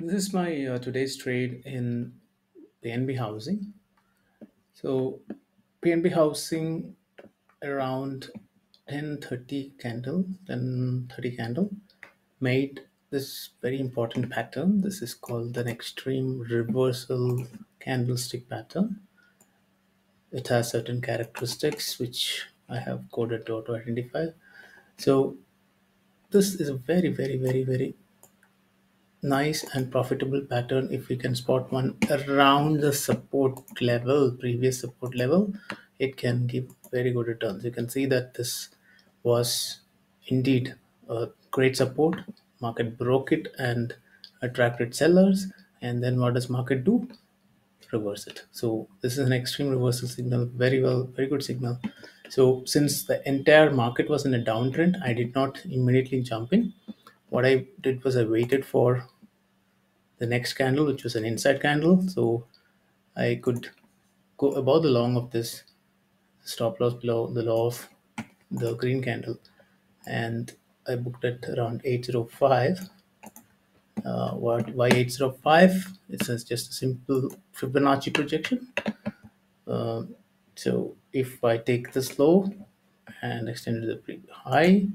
This is my today's trade in PNB Housing. So PNB Housing around 10:30 candle made this very important pattern. This is called an extreme reversal candlestick pattern. It has certain characteristics which I have coded to auto identify. So this is a very nice and profitable pattern. If we can spot one around the support level, previous support level, it can give very good returns. You can see that this was indeed a great support. Market broke it and attracted sellers, and then what does market do? Reverse it. So this is an extreme reversal signal, very good signal. So since the entire market was in a downtrend, I did not immediately jump in. What I did was I waited for the next candle, which was an inside candle, so I could go above the long of this stop loss below the low of the green candle, and I booked it around 805. What why 805? It's just a simple Fibonacci projection. So if I take this low and extend it to the high, you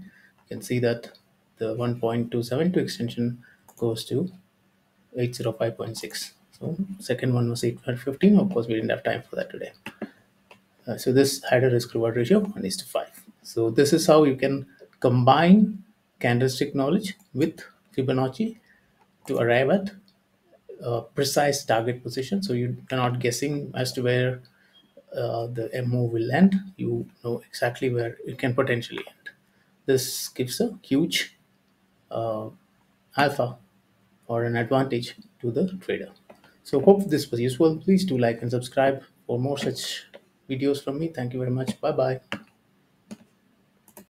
can see that the 1.272 extension goes to 805.6. So second one was 815. Of course, we didn't have time for that today. So this had a risk reward ratio of 1:5. So this is how you can combine candlestick knowledge with Fibonacci to arrive at a precise target position. So you're not guessing as to where the MO will end. You know exactly where it can potentially end. This gives a huge alpha or an advantage to the trader. So hope this was useful. Please do like and subscribe for more such videos from me. Thank you very much. Bye bye.